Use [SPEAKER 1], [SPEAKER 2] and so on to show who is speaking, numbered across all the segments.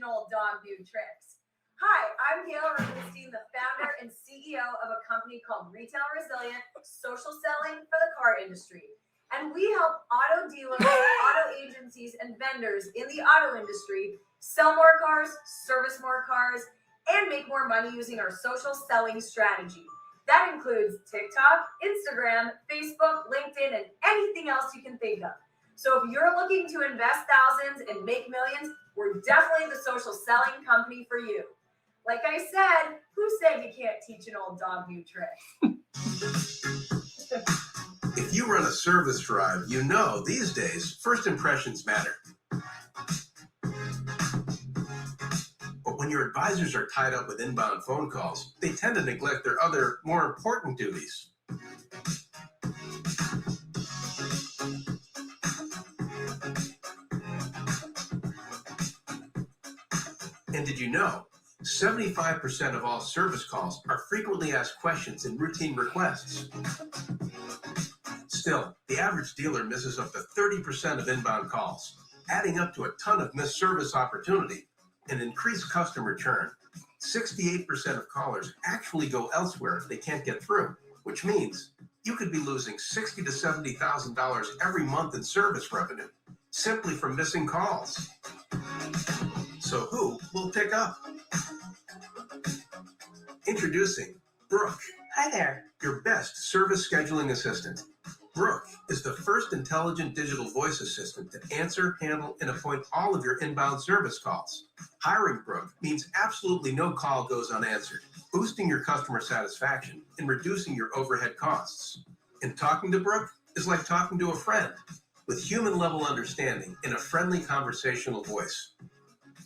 [SPEAKER 1] teaching old dog new tricks. Hi, I'm Gail Ribenstein, the founder and CEO of a company called Retail Resilient Social Selling for the Car Industry. And we help auto dealers, auto agencies, and vendors in the auto industry sell more cars, service more cars, and make more money using our social selling strategy. That includes TikTok, Instagram, Facebook, LinkedIn, and anything else you can think of. So if you're looking to invest thousands and make millions, we're definitely the social selling company for you. Like I said, who said you can't teach an old dog new tricks?
[SPEAKER 2] If you run a service drive, you know these days first impressions matter. But when your advisors are tied up with inbound phone calls, they tend to neglect their other, more important duties. And did you know 75% of all service calls are frequently asked questions and routine requests? Still, the average dealer misses up to 30% of inbound calls, adding up to a ton of missed service opportunity and increased customer churn. 68% of callers actually go elsewhere if they can't get through, which means you could be losing $60,000 to $70,000 every month in service revenue simply from missing calls. So who will pick up? Introducing Brooke.
[SPEAKER 3] Hi there.
[SPEAKER 2] Your best service scheduling assistant. Brooke is the first intelligent digital voice assistant to answer, handle, and appoint all of your inbound service calls. Hiring Brooke means absolutely no call goes unanswered, boosting your customer satisfaction and reducing your overhead costs. And talking to Brooke is like talking to a friend with human-level understanding in a friendly conversational voice.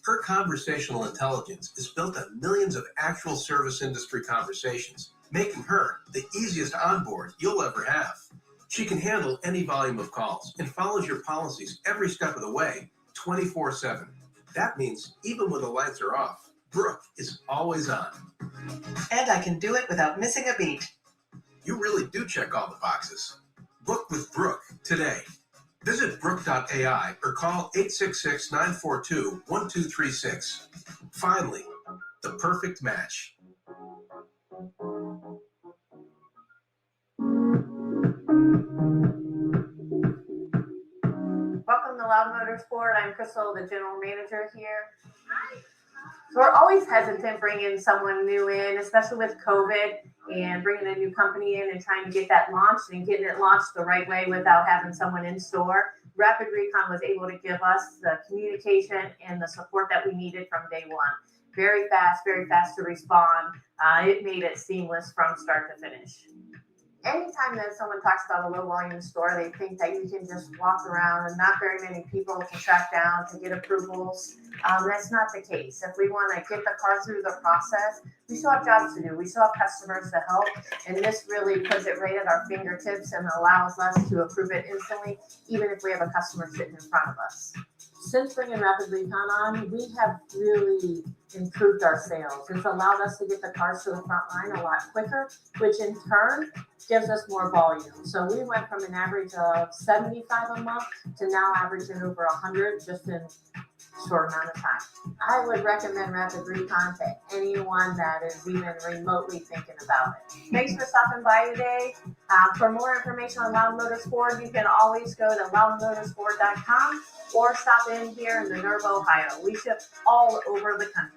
[SPEAKER 2] Her conversational intelligence is built on millions of actual service industry conversations, making her the easiest onboard you'll ever have. She can handle any volume of calls and follows your policies every step of the way, 24/7. That means even when the lights are off, Brooke is always on.
[SPEAKER 3] And I can do it without missing a beat.
[SPEAKER 2] You really do check all the boxes. Book with Brooke today. Visit Brooke.ai or call 866-942-1236. Finally, the perfect match.
[SPEAKER 4] Welcome to Loud Motorsport. I'm Crystal, the general manager here. Hi. So we're always hesitant bringing someone new in, especially with COVID and bringing a new company in and trying to get that launched and getting it launched the right way without having someone in store. Rapid Recon was able to give us the communication and the support that we needed from day one. Very fast to respond. It made it seamless from start to finish. Anytime that someone talks about a low volume store, they think that you can just walk around and not very many people to track down to get approvals. That's not the case. If we want to get the car through the process, we still have jobs to do. We still have customers to help. And this really puts it right at our fingertips and allows us to approve it instantly, even if we have a customer sitting in front of us. Since bringing Rapid Recon on, we have really improved our sales. It's allowed us to get the cars to the front line a lot quicker, which in turn gives us more volume. So we went from an average of 75 a month to now averaging over 100 just in a short amount of time. I would recommend Rapid Recon to anyone that is even remotely thinking about it. Thanks for stopping by today. For more information on Loud Motorsport, you can always go to loudmotorsport.com or stop in here in Minerva, Ohio. We ship all over the country.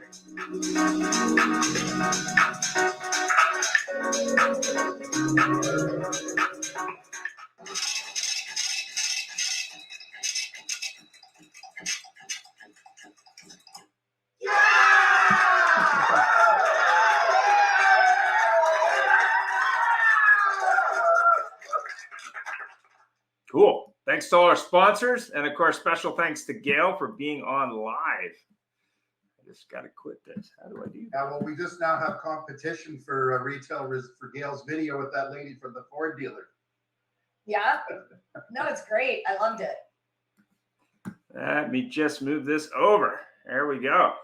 [SPEAKER 5] Cool. Thanks to all our sponsors. And of course, special thanks to Gail for being on live. I just got to quit this. How do I do that?
[SPEAKER 6] Well, we just now have competition for for Gail's video with that lady from the Ford dealer.
[SPEAKER 1] Yeah. No, it's great. I loved it.
[SPEAKER 5] Let me just move this over. There we go.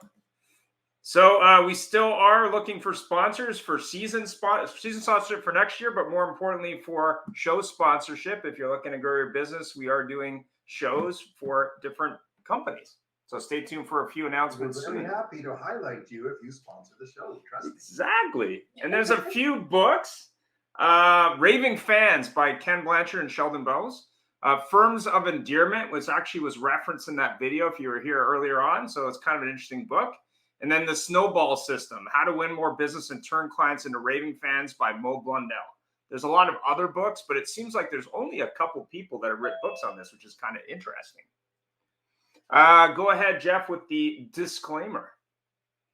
[SPEAKER 5] So we still are looking for sponsors for season sponsorship for next year, but more importantly for show sponsorship. If you're looking to grow your business, we are doing shows for different companies. So stay tuned for a few
[SPEAKER 6] We're
[SPEAKER 5] announcements
[SPEAKER 6] very
[SPEAKER 5] soon.
[SPEAKER 6] happy to highlight you if you sponsor the show. Trust me.
[SPEAKER 5] Exactly. And there's a few books. Raving Fans by Ken Blanchard and Sheldon Bowes. Firms of Endearment, which actually was referenced in that video if you were here earlier on. So it's kind of an interesting book. And then The Snowball System, How to Win More Business and Turn Clients into Raving Fans by Mo Blundell. There's a lot of other books, but it seems like there's only a couple people that have written books on this, which is kind of interesting. Go ahead, Jeff, with the disclaimer.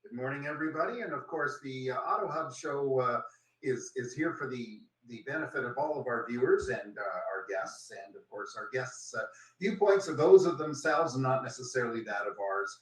[SPEAKER 6] Good morning, everybody. And of course, the Auto Hub show is here for the benefit of all of our viewers and our guests. And of course, our guests' viewpoints are those of themselves and not necessarily that of ours.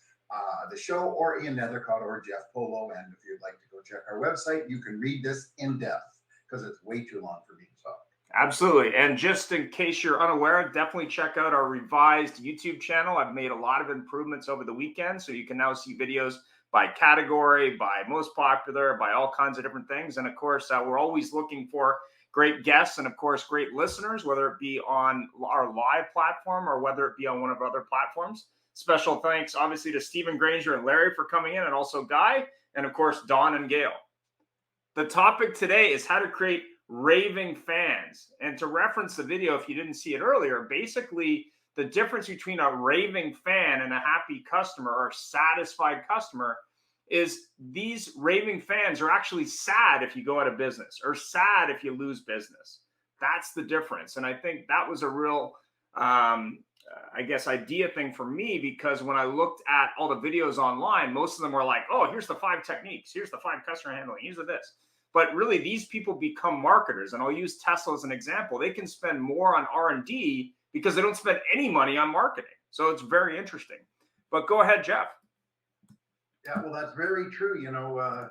[SPEAKER 6] The show or Ian Nethercott or Jeff Polo. And if you'd like to go check our website, you can read this in depth because it's way too long for me to talk.
[SPEAKER 5] Absolutely. And just in case you're unaware, definitely check out our revised YouTube channel. I've made a lot of improvements over the weekend, so you can now see videos by category, by most popular, by all kinds of different things. And of course, we're always looking for great guests and of course, great listeners, whether it be on our live platform or whether it be on one of our other platforms. Special thanks, obviously, to Stephen Granger and Larry for coming in, and also Guy, and of course, Don and Gail. The topic today is how to create raving fans. And to reference the video, if you didn't see it earlier, basically the difference between a raving fan and a happy customer or satisfied customer is these raving fans are actually sad if you go out of business or sad if you lose business. That's the difference. And I think that was a real, idea thing for me, because when I looked at all the videos online, most of them were like, oh, here's the 5 techniques. Here's the 5 customer handling. Here's the this. But really, these people become marketers. And I'll use Tesla as an example. They can spend more on R&D because they don't spend any money on marketing. So it's very interesting. But go ahead, Jeff.
[SPEAKER 6] Yeah, well, that's very true. You know,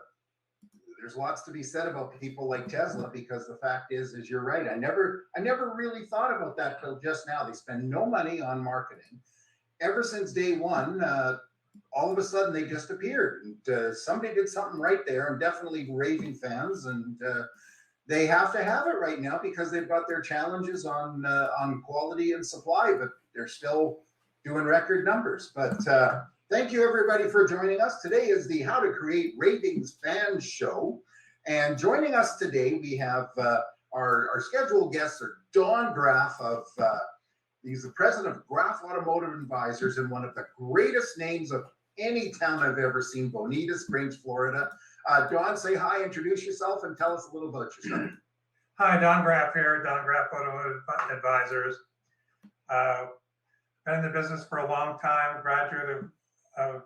[SPEAKER 6] there's lots to be said about people like Tesla, because the fact is you're right. I never really thought about that till just now. They spend no money on marketing. Ever since day one, all of a sudden they just appeared. And somebody did something right there, and definitely raving fans. And they have to have it right now because they've got their challenges on quality and supply, but they're still doing record numbers. But thank you, everybody, for joining us. Today is the How to Create Ravings Fans show. And joining us today, we have our scheduled guests are Don Graff he's the president of Graff Automotive Advisors and one of the greatest names of any town I've ever seen, Bonita Springs, Florida. Don, say hi, introduce yourself, and tell us a little about yourself.
[SPEAKER 7] Hi, Don Graff here, Don Graff Automotive Advisors. Been in the business for a long time, graduate of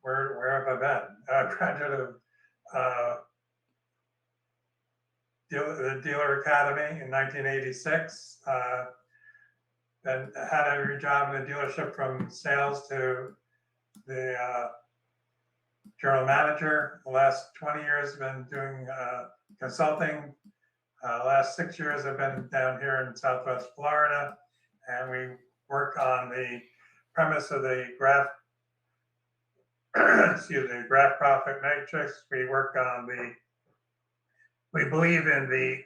[SPEAKER 7] where have I been? Graduate of the Dealer Academy in 1986. Then had every job in the dealership from sales to the general manager. The last 20 years I've been doing consulting. Last 6 years I've been down here in Southwest Florida, and we work on the premise of the Graff profit matrix. We believe in the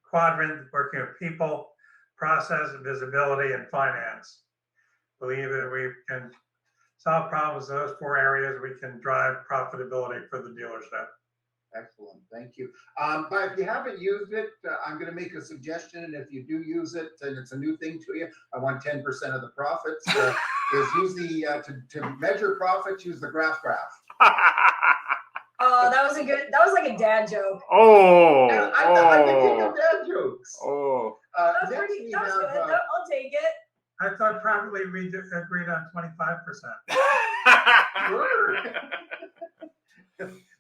[SPEAKER 7] quadrant, working with people, process, visibility, and finance. Believe that we can solve problems in those 4 areas. We can drive profitability for the dealership.
[SPEAKER 6] Excellent, thank you. But if you haven't used it, I'm going to make a suggestion, and if you do use it, and it's a new thing to you, I want 10% of the profits. Is use the to measure profits, use the graph.
[SPEAKER 1] Oh, that was like a dad joke.
[SPEAKER 6] I'm the king of dad jokes.
[SPEAKER 1] That was
[SPEAKER 6] Next
[SPEAKER 1] good.
[SPEAKER 6] we
[SPEAKER 1] That was
[SPEAKER 6] have,
[SPEAKER 1] good. I'll take it.
[SPEAKER 7] I thought probably we agreed on 25%.
[SPEAKER 6] Sure.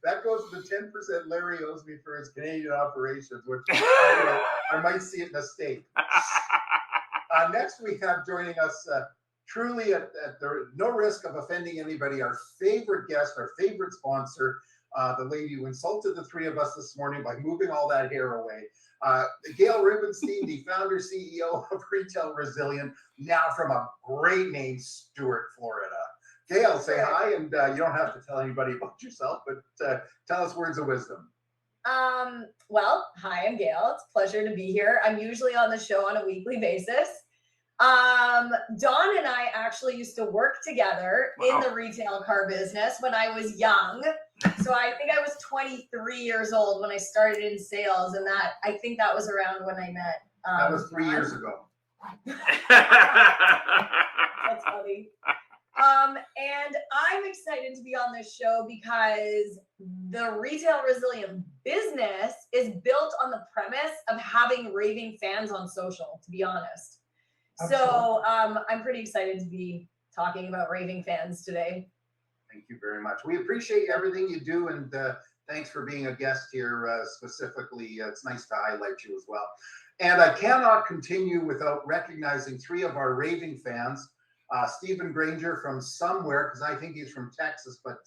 [SPEAKER 6] That goes to the 10% Larry owes me for his Canadian operations, which I might see it in a state. Next we have joining us, truly at the no risk of offending anybody, our favorite guest, our favorite sponsor, the lady who insulted the 3 of us this morning by moving all that hair away. Gail Ribenstein, the founder, CEO of Retail Resilient, now from a great name, Stuart, Florida. Gail, say hi, and you don't have to tell anybody about yourself, but tell us words of wisdom.
[SPEAKER 1] Well, hi, I'm Gail. It's a pleasure to be here. I'm usually on the show on a weekly basis. Dawn and I actually used to work together in
[SPEAKER 5] Wow.
[SPEAKER 1] the retail car business when I was young. So I think I was 23 years old when I started in sales, and I think that was around when I met.
[SPEAKER 6] That was 3
[SPEAKER 1] Dawn.
[SPEAKER 6] years ago.
[SPEAKER 1] That's funny. And I'm excited to be on this show because the retail resilient business is built on the premise of having raving fans on social, to be honest. So I'm pretty excited to be talking about raving fans today.
[SPEAKER 6] Thank you very much. We appreciate everything you do, and thanks for being a guest here specifically. It's nice to highlight you as well. And I cannot continue without recognizing three of our raving fans. Stephen Granger from somewhere, because I think he's from Texas, but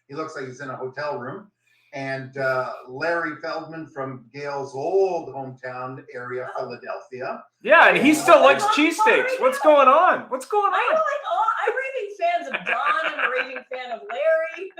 [SPEAKER 6] he looks like he's in a hotel room. And Larry Feldman from Gail's old hometown area, Philadelphia.
[SPEAKER 5] Yeah, and he still likes cheesesteaks. What's going on? What's going on?
[SPEAKER 1] I'm raving fans of Dawn. I'm a raving fan of Larry.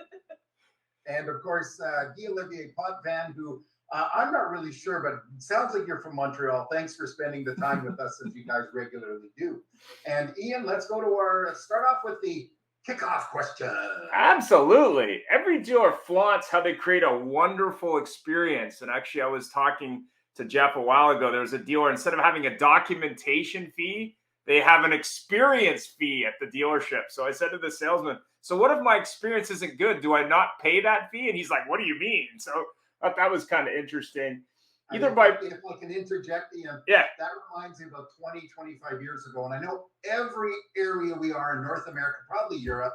[SPEAKER 6] And of course, Guy Olivier Potvin, who I'm not really sure, but it sounds like you're from Montreal. Thanks for spending the time with us as you guys regularly do. And Ian, let's go to start off with the kickoff question.
[SPEAKER 5] Absolutely. Every dealer flaunts how they create a wonderful experience. And actually, I was talking to Jeff a while ago. There was a dealer, instead of having a documentation fee, they have an experience fee at the dealership. So I said to the salesman, so what if my experience isn't good? Do I not pay that fee? And he's like, what do you mean? So I thought that was kind of interesting.
[SPEAKER 6] If I can interject, Ian,
[SPEAKER 5] yeah,
[SPEAKER 6] that reminds me about 20, 25 years ago. And I know every area we are in North America, probably Europe,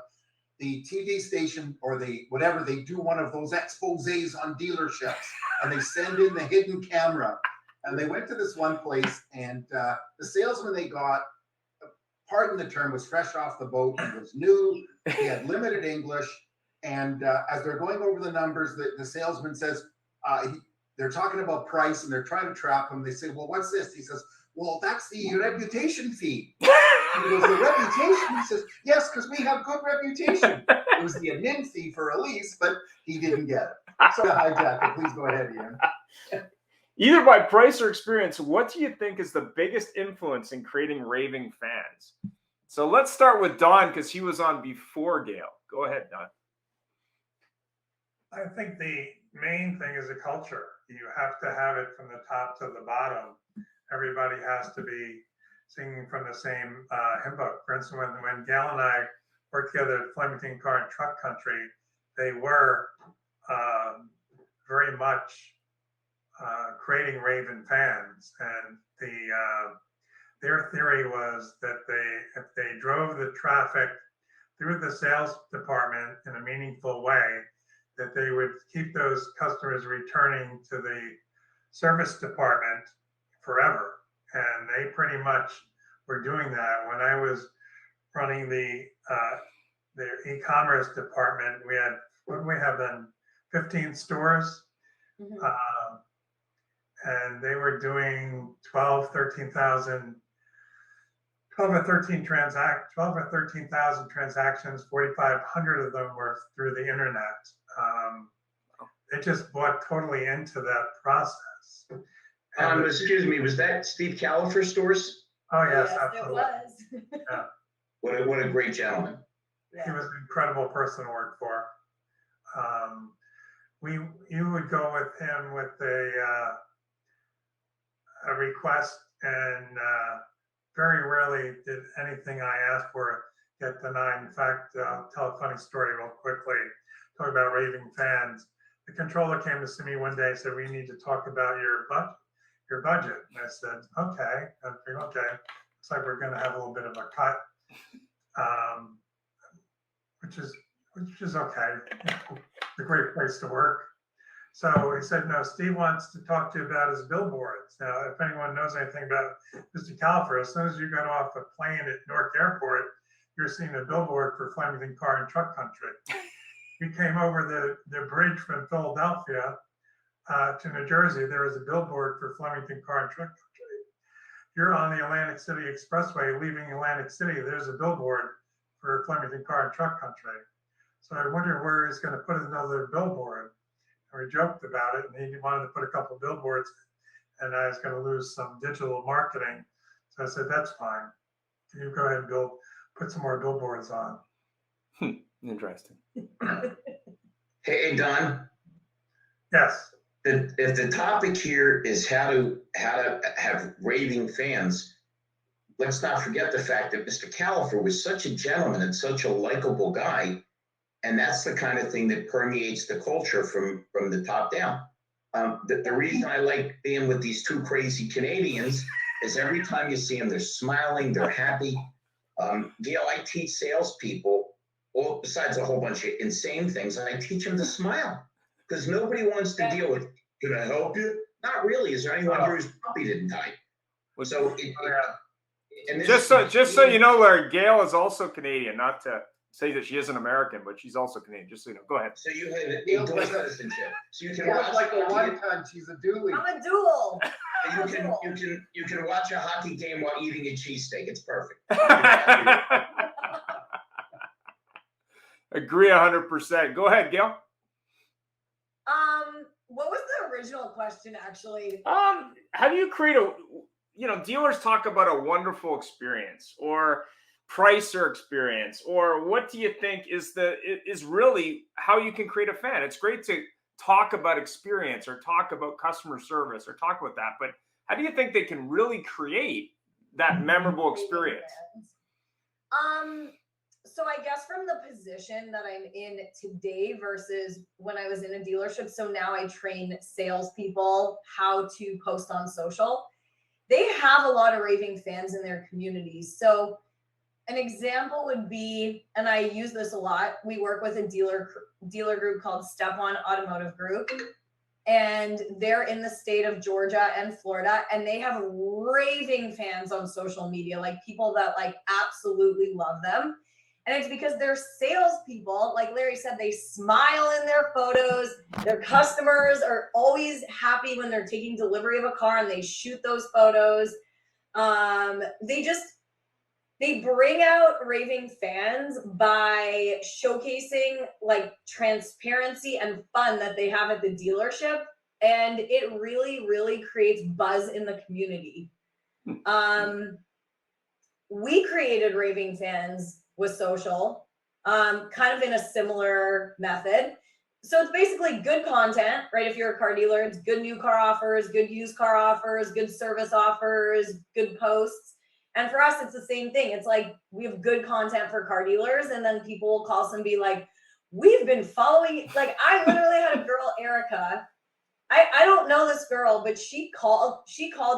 [SPEAKER 6] the TV station or whatever, they do one of those exposés on dealerships and they send in the hidden camera. And they went to this one place, and the salesman they got, pardon the term, was fresh off the boat. He was new. He had limited English. And as they're going over the numbers, the salesman says, they're talking about price and they're trying to trap him. They say, well, what's this? He says, well, that's the reputation fee. And he goes, the reputation? He says, yes, because we have good reputation. It was the admin fee for a lease, but he didn't get it. So hijack it. Please go ahead, Ian.
[SPEAKER 5] Either by price or experience, what do you think is the biggest influence in creating raving fans? So let's start with Don, because he was on before Gail. Go ahead, Don.
[SPEAKER 7] I think the main thing is the culture. You have to have it from the top to the bottom. Everybody has to be singing from the same hymn book. For instance, when Gail and I worked together at Flemington Car and Truck Country, they were very much creating raving fans. And their theory was that if they drove the traffic through the sales department in a meaningful way, that they would keep those customers returning to the service department forever. And they pretty much were doing that. When I was running the e-commerce department, we had, what do we have then? 15 stores.
[SPEAKER 1] Mm-hmm.
[SPEAKER 7] And they were doing 12 or 13,000 transactions. 4,500 of them were through the internet. They just bought totally into that process.
[SPEAKER 8] Excuse me, was that Steve Califer stores?
[SPEAKER 7] Oh yes,
[SPEAKER 1] Yes,
[SPEAKER 7] absolutely.
[SPEAKER 1] it was.
[SPEAKER 7] Yeah.
[SPEAKER 8] What a great gentleman.
[SPEAKER 7] He was an incredible person to work for. You would go with him with a request, and very rarely did anything I asked for get denied. In fact, I'll tell a funny story real quickly. Talk about raving fans. The controller came to see me one day and said, we need to talk about your budget. And I said, okay. I figured, okay. Looks like we're going to have a little bit of a cut, which is okay. It's a great place to work. So he said, no, Steve wants to talk to you about his billboards. Now, if anyone knows anything about Mr. Califer, as soon as you got off a plane at Newark Airport, you're seeing a billboard for Flemington Car and Truck Country. We came over the bridge from Philadelphia to New Jersey. There was a billboard for Flemington Car and Truck Country. You're on the Atlantic City Expressway leaving Atlantic City. There's a billboard for Flemington Car and Truck Country. So I wondered where he's going to put another billboard. And we joked about it, and he wanted to put a couple of billboards, and I was going to lose some digital marketing. So I said, that's fine. you go ahead and put some more billboards on.
[SPEAKER 5] Interesting.
[SPEAKER 8] Hey, Don,
[SPEAKER 7] Yes.
[SPEAKER 8] if the topic here is how to have raving fans, let's not forget the fact that Mr. Califer was such a gentleman and such a likable guy, and that's the kind of thing that permeates the culture from the top down. The reason I like being with these two crazy Canadians is every time you see them, they're smiling, they're happy. Gail, I teach salespeople, well, besides a whole bunch of insane things, I teach them to smile because nobody wants to deal with, can I help you? Not really. Is there anyone here whose puppy didn't die? So
[SPEAKER 5] Just so you know, Larry, Gail is also Canadian. Not to say that she isn't American, but she's also Canadian. Just so you know. Go ahead.
[SPEAKER 8] So you have a dual citizenship. So you can
[SPEAKER 6] Gail's
[SPEAKER 8] watch
[SPEAKER 6] like a one-ton, she's a dually.
[SPEAKER 1] I'm a dual.
[SPEAKER 8] you can watch a hockey game while eating a cheesesteak. It's perfect.
[SPEAKER 5] Agree 100%. Go ahead, Gail.
[SPEAKER 1] What was the original question actually?
[SPEAKER 5] How do you create dealers talk about a wonderful experience or price or experience, or what do you think is really how you can create a fan? It's great to talk about experience or talk about customer service or talk about that, but how do you think they can really create that memorable experience?
[SPEAKER 1] So I guess from the position that I'm in today versus when I was in a dealership, so now I train salespeople how to post on social. They have a lot of raving fans in their communities. So an example would be, and I use this a lot, we work with a dealer group called Step One Automotive Group, and they're in the state of Georgia and Florida, and they have raving fans on social media, like people that like absolutely love them. And it's because they're salespeople, like Larry said, they smile in their photos. Their customers are always happy when they're taking delivery of a car and they shoot those photos. They bring out raving fans by showcasing like transparency and fun that they have at the dealership. And it really, really creates buzz in the community. We created raving fans with social, kind of in a similar method. So it's basically good content, right? If you're a car dealer, it's good new car offers, good used car offers, good service offers, good posts. And for us, it's the same thing. It's like we have good content for car dealers, and then people will call us and be like, we've been following, like I literally had a girl, Erica. I don't know this girl, but she called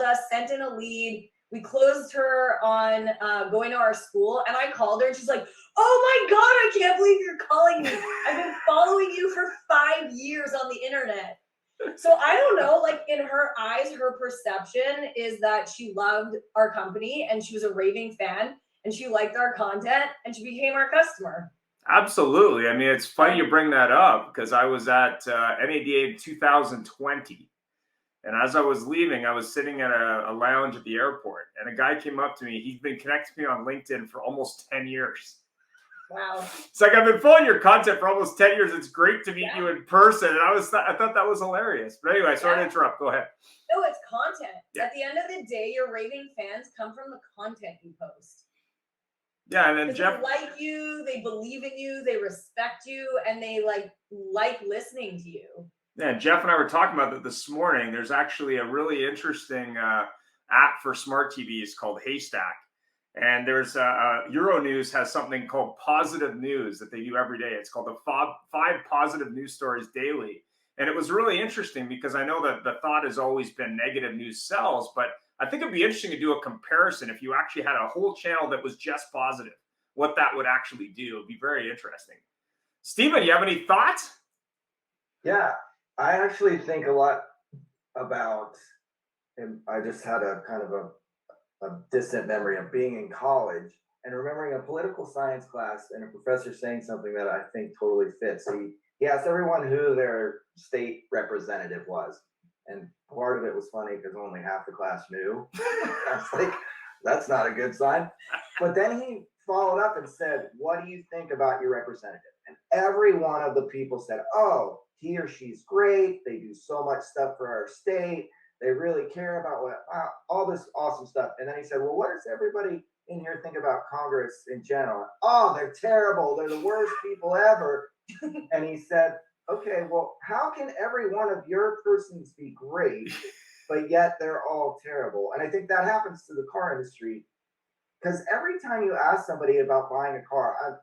[SPEAKER 1] us, sent in a lead. We closed her on going to our school, and I called her, and she's like, oh my God, I can't believe you're calling me. I've been following you for 5 years on the internet. So I don't know, like in her eyes, her perception is that she loved our company and she was a raving fan and she liked our content and she became our customer.
[SPEAKER 5] Absolutely. I mean, it's funny you bring that up because I was at NADA in 2020. And as I was leaving, I was sitting at a lounge at the airport, and a guy came up to me. He's been connected to me on LinkedIn for almost 10 years.
[SPEAKER 1] Wow.
[SPEAKER 5] It's like, I've been following your content for almost 10 years. It's great to meet you in person. And I thought that was hilarious. But anyway, sorry to interrupt. Go ahead.
[SPEAKER 1] No, it's content.
[SPEAKER 5] Yeah.
[SPEAKER 1] At the end of the day, your raving fans come from the content you post.
[SPEAKER 5] Yeah, and then Jeff,
[SPEAKER 1] they like you, they believe in you, they respect you, and they like listening to you.
[SPEAKER 5] Yeah, Jeff and I were talking about that this morning. There's actually a really interesting app for smart TVs called Haystack. And there's Euronews has something called Positive News that they do every day. It's called the 5 Positive News Stories Daily. And it was really interesting because I know that the thought has always been negative news sells, but I think it'd be interesting to do a comparison if you actually had a whole channel that was just positive, what that would actually do. It'd be very interesting. Steven, you have any thoughts?
[SPEAKER 9] Yeah, I actually think a lot about, and I just had a kind of a distant memory of being in college and remembering a political science class and a professor saying something that I think totally fits. He asked everyone who their state representative was. And part of it was funny because only half the class knew. I was like, that's not a good sign. But then he followed up and said, what do you think about your representative? And every one of the people said, oh, he or she's great. They do so much stuff for our state. They really care about all this awesome stuff. And then he said, well, what does everybody in here think about Congress in general. Oh, they're terrible. They're the worst people ever. And he said, okay, well, how can every one of your persons be great, but yet they're all terrible? And I think that happens to the car industry, because every time you ask somebody about buying a car,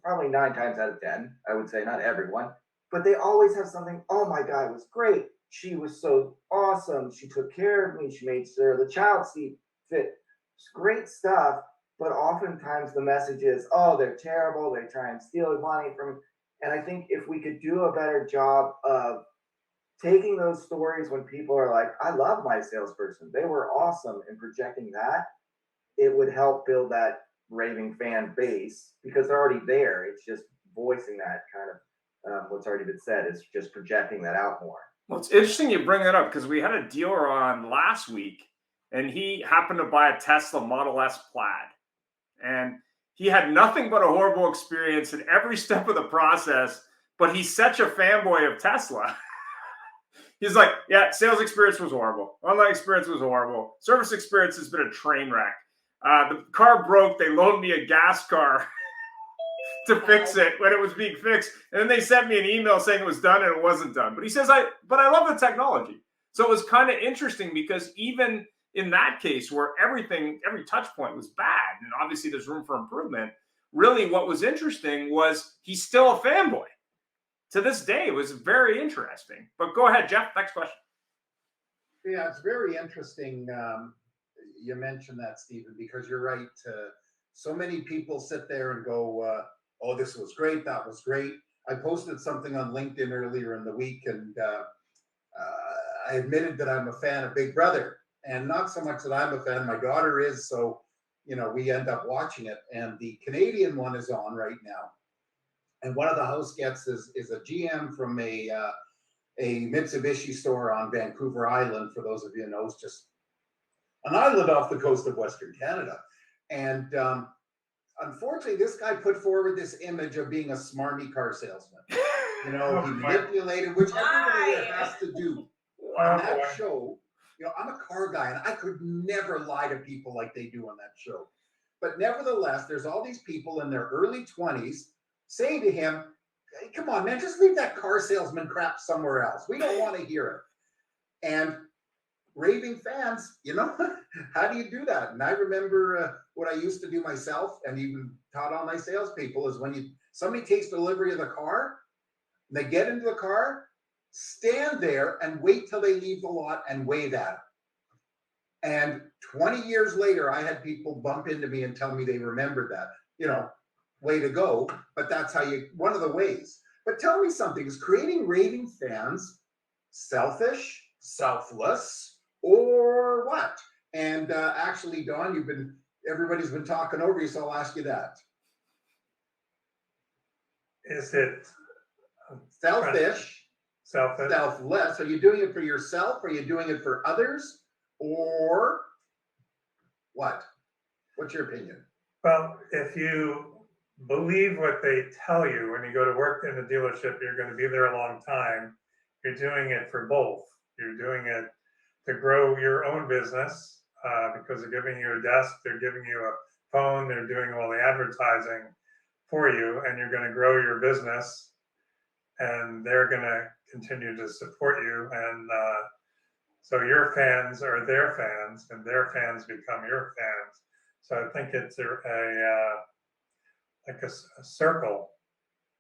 [SPEAKER 9] probably 9 times out of 10, I would say, not everyone, but they always have something. Oh, my God, it was great. She was so awesome. She took care of me. She made sure the child seat fit. It's great stuff. But oftentimes the message is, oh, they're terrible. They try and steal money from me. And I think if we could do a better job of taking those stories when people are like, I love my salesperson, they were awesome, and projecting that, it would help build that raving fan base, because they're already there. It's just voicing that kind of what's already been said. It's just projecting that out more.
[SPEAKER 5] Well, it's interesting you bring that up, because we had a dealer on last week, and he happened to buy a Tesla Model S Plaid. And he had nothing but a horrible experience in every step of the process, but he's such a fanboy of Tesla. He's like, yeah, sales experience was horrible. Online experience was horrible. Service experience has been a train wreck. The car broke. They loaned me a gas car to fix it when it was being fixed. And then they sent me an email saying it was done, and it wasn't done. But he says, but I love the technology. So it was kind of interesting, because even in that case where every touch point was bad, and obviously there's room for improvement, really what was interesting was he's still a fanboy. To this day, it was very interesting. But go ahead, Jeff, next question.
[SPEAKER 6] Yeah, it's very interesting. You mentioned that, Stephen, because you're right. So many people sit there and go, oh, this was great. That was great. I posted something on LinkedIn earlier in the week, and I admitted that I'm a fan of Big Brother. And not so much that I'm a fan, my daughter is, so, we end up watching it. And the Canadian one is on right now. And one of the house guests is a GM from a Mitsubishi store on Vancouver Island. For those of you who know, it's just an island off the coast of Western Canada. And unfortunately, this guy put forward this image of being a smarmy car salesman. He manipulated, which everybody has to do. On that show, I'm a car guy, and I could never lie to people like they do on that show. But nevertheless, there's all these people in their early 20s saying to him, hey, come on, man, just leave that car salesman crap somewhere else. We don't want to hear it. And raving fans, how do you do that? And I remember what I used to do myself, and even taught all my salespeople, is when somebody takes delivery of the car, and they get into the car, stand there and wait till they leave the lot and wave at them. And 20 years later, I had people bump into me and tell me they remembered that. Way to go. But that's one of the ways. But tell me something, is creating raving fans selfish, selfless, or what? And actually, Don, everybody's been talking over you, so I'll ask you that.
[SPEAKER 7] Is it
[SPEAKER 6] selfish,
[SPEAKER 7] selfless?
[SPEAKER 6] Are you doing it for yourself? Are you doing it for others? Or what? What's your opinion?
[SPEAKER 7] Well, if you believe what they tell you when you go to work in a dealership, you're going to be there a long time. You're doing it for both. You're doing it to grow your own business because they're giving you a desk, they're giving you a phone, they're doing all the advertising for you, and you're going to grow your business, and they're going to continue to support you. And so your fans are their fans, and their fans become your fans. So I think it's like a circle,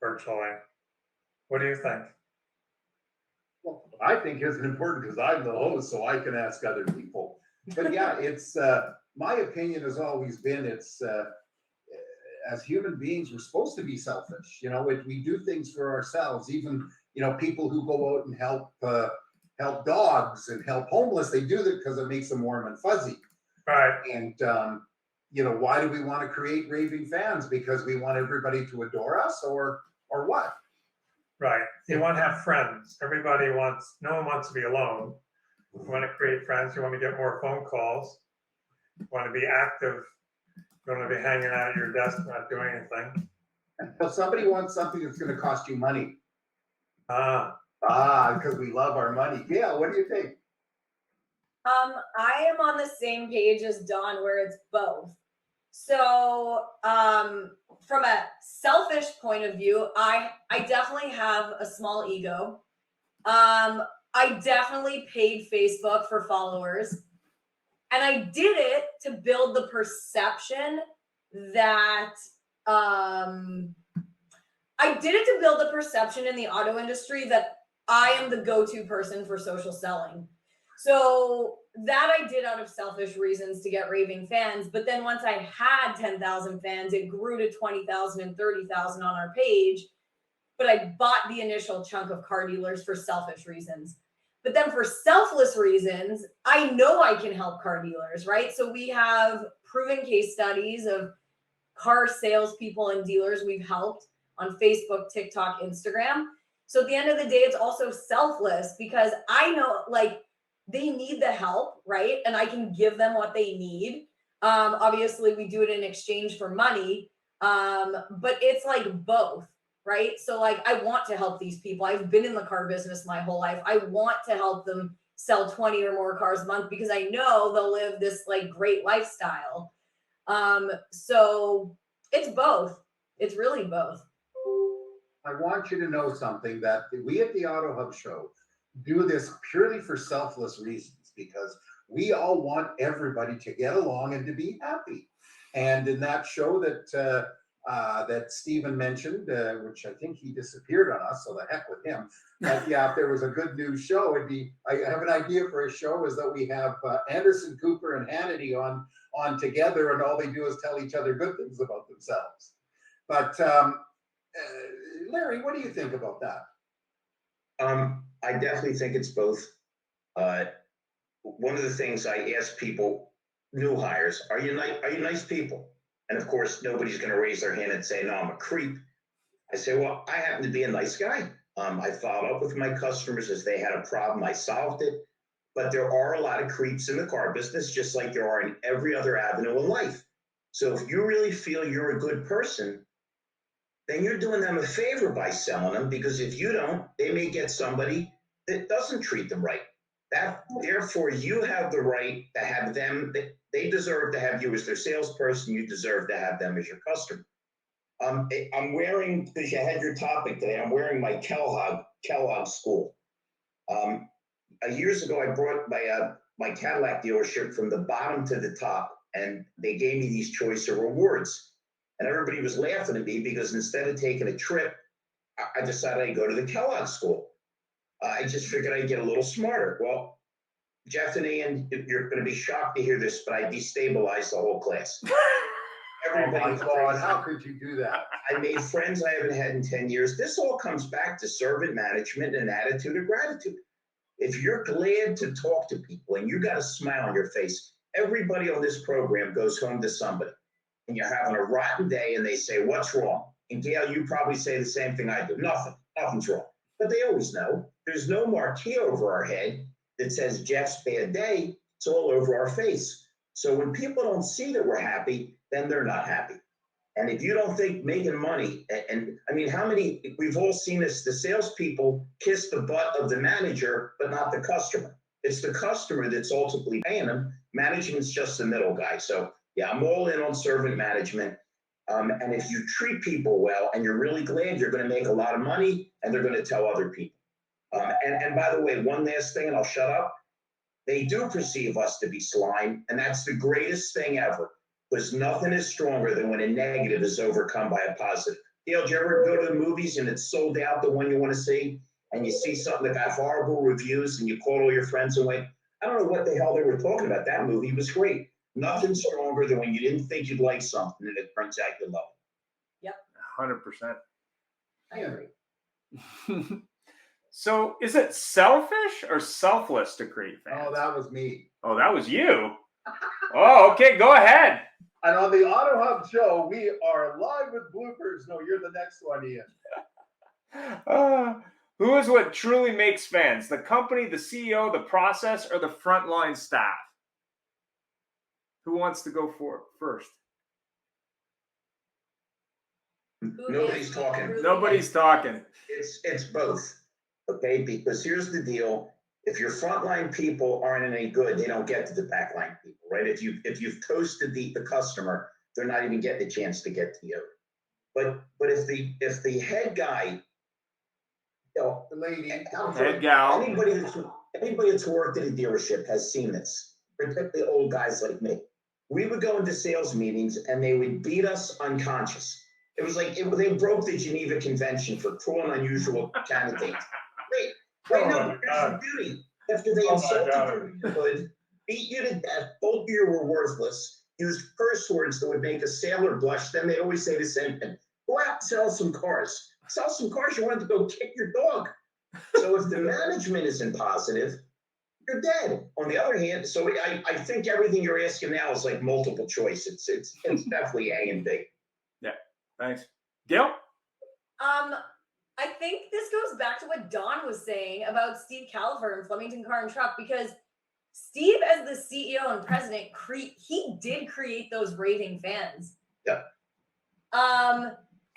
[SPEAKER 7] virtually. What do you think?
[SPEAKER 6] Well, I think it's important because I'm the host, so I can ask other people. But yeah, it's my opinion has always been it's as human beings, we're supposed to be selfish. We do things for ourselves. Even people who go out and help dogs and help homeless, they do that because it makes them warm and fuzzy.
[SPEAKER 7] Right.
[SPEAKER 6] And why do we want to create raving fans? Because we want everybody to adore us, or what?
[SPEAKER 7] Right. You want to have friends. No one wants to be alone. You want to create friends. You want to get more phone calls. You want to be active. You want to be hanging out at your desk, not doing anything.
[SPEAKER 6] If somebody wants something that's going to cost you money. Because we love our money. Gail, what do you think?
[SPEAKER 1] I am on the same page as Don, where it's both. So, from a selfish point of view, I definitely have a small ego. I definitely paid Facebook for followers, and I did it to build the perception that in the auto industry that I am the go-to person for social selling. So that I did out of selfish reasons to get Raving Fans. But then once I had 10,000 fans, it grew to 20,000 and 30,000 on our page. But I bought the initial chunk of car dealers for selfish reasons. But then for selfless reasons, I know I can help car dealers, right? So we have proven case studies of car salespeople and dealers we've helped on Facebook, TikTok, Instagram. So at the end of the day, it's also selfless because I know like they need the help, right? And I can give them what they need. Obviously, we do it in exchange for money, but it's like both, right? So like I want to help these people. I've been in the car business my whole life. I want to help them sell 20 or more cars a month because I know they'll live this like great lifestyle. So it's both. It's really both.
[SPEAKER 6] I want you to know something, that we at the Auto Hub Show do this purely for selfless reasons, because we all want everybody to get along and to be happy. And in that show that Stephen mentioned, which I think he disappeared on us, so the heck with him. But yeah, if there was a good news show, I have an idea for a show is that we have Anderson, Cooper, and Hannity on together, and all they do is tell each other good things about themselves. But Larry, what do you think about that?
[SPEAKER 8] I definitely think it's both. One of the things I ask people, new hires, are you nice people? And of course, nobody's going to raise their hand and say, no, I'm a creep. I say, well, I happen to be a nice guy. I followed up with my customers as they had a problem. I solved it. But there are a lot of creeps in the car business, just like there are in every other avenue in life. So if you really feel you're a good person, then you're doing them a favor by selling them, because if you don't, they may get somebody that doesn't treat them right. Therefore, you have the right to have them. They deserve to have you as their salesperson. You deserve to have them as your customer. I'm wearing, because you had your topic today, I'm wearing my Kellogg school. Years ago, I brought my Cadillac dealership from the bottom to the top, and they gave me these choice of rewards. And everybody was laughing at me because instead of taking a trip, I decided I'd go to the Kellogg school. I just figured I'd get a little smarter. Well, Jeff and Ian, you're going to be shocked to hear this, but I destabilized the whole class.
[SPEAKER 6] Oh my God, how could you do that?
[SPEAKER 8] I made friends I haven't had in 10 years. This all comes back to servant management and attitude of gratitude. If you're glad to talk to people and you got a smile on your face, everybody on this program goes home to somebody and you're having a rotten day and they say, what's wrong? And Gail, you probably say the same thing I do. Nothing's wrong. But they always know. There's no marquee over our head that says Jeff's bad day. It's all over our face. So when people don't see that we're happy, then they're not happy. And if you don't think making money, and I mean, we've all seen this, the salespeople kiss the butt of the manager, but not the customer. It's the customer that's ultimately paying them. Management's just the middle guy. So yeah, I'm all in on servant management. And if you treat people well and you're really glad, you're going to make a lot of money and they're going to tell other people. And by the way, one last thing and I'll shut up. They do perceive us to be slime, and that's the greatest thing ever, because nothing is stronger than when a negative is overcome by a positive. Dale, do you ever go to the movies and it's sold out, the one you want to see, and you see something that got horrible reviews and you call all your friends and went, I don't know what the hell they were talking about. That movie was great. Nothing stronger than when you didn't think you'd like something and it turns out you love it.
[SPEAKER 1] Yep.
[SPEAKER 5] 100%.
[SPEAKER 1] I agree.
[SPEAKER 5] So is it selfish or selfless to create fans?
[SPEAKER 6] Oh, that was me.
[SPEAKER 5] Oh, that was you. Oh, okay. Go ahead.
[SPEAKER 6] And on the Auto Hub Show, we are live with bloopers. No, you're the next one, Ian.
[SPEAKER 5] Who is what truly makes fans? The company, the CEO, the process, or the frontline staff? Who wants to go for first?
[SPEAKER 8] Nobody's talking.
[SPEAKER 5] Nobody's talking.
[SPEAKER 8] It's both. Okay, because here's the deal. If your frontline people aren't any good, they don't get to the backline people, right? If you've toasted the customer, they're not even getting a chance to get to you. But if the head guy, you know,
[SPEAKER 6] The lady.
[SPEAKER 5] Head gal.
[SPEAKER 8] anybody that's worked at a dealership has seen this, particularly old guys like me. We would go into sales meetings and they would beat us unconscious. It was like they broke the Geneva Convention for cruel and unusual candidates. Wait, no, here's the beauty. After they insulted your manhood, beat you to death, both of you were worthless, used curse words that would make a sailor blush, then they always say the same thing. Go out and sell some cars. Sell some cars, you want to go kick your dog. So if the management isn't positive, you're dead. On the other hand, so I think everything you're asking now is like multiple choice. It's definitely A and B.
[SPEAKER 5] Yeah, thanks. Gail?
[SPEAKER 1] I think this goes back to what Don was saying about Steve Califer and Flemington Car and Truck, because Steve, as the CEO and president, he did create those raving fans.
[SPEAKER 8] Yeah.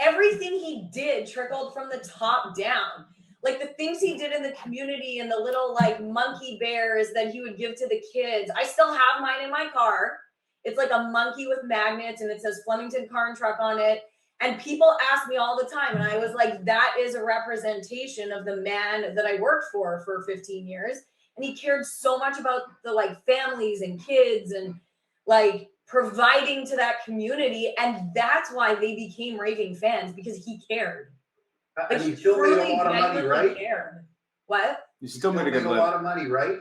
[SPEAKER 1] Everything he did trickled from the top down. Like the things he did in the community and the little like monkey bears that he would give to the kids. I still have mine in my car. It's like a monkey with magnets and it says Flemington Car and Truck on it. And people ask me all the time. And I was like, that is a representation of the man that I worked for 15 years. And he cared so much about the like families and kids and like providing to that community. And that's why they became raving fans, because he cared. Like,
[SPEAKER 6] And he still made a lot of money,
[SPEAKER 1] genuinely
[SPEAKER 6] right?
[SPEAKER 1] cared. What?
[SPEAKER 5] You still made a good
[SPEAKER 6] a lot of money, right?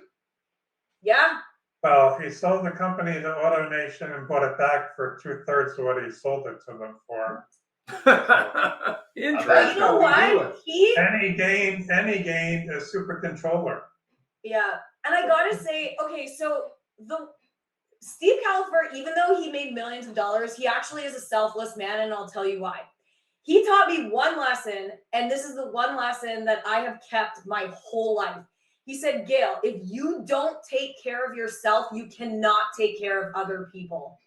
[SPEAKER 1] Yeah.
[SPEAKER 7] Well, he sold the company to AutoNation and bought it back for 2/3 of what he sold it to them for.
[SPEAKER 5] Interesting.
[SPEAKER 1] You know what?
[SPEAKER 7] And he gained a super controller.
[SPEAKER 1] Yeah. And I gotta say, okay, so Steve Califer, even though he made millions of dollars, he actually is a selfless man, and I'll tell you why. He taught me one lesson, and this is the one lesson that I have kept my whole life. He said, Gail, if you don't take care of yourself, you cannot take care of other people.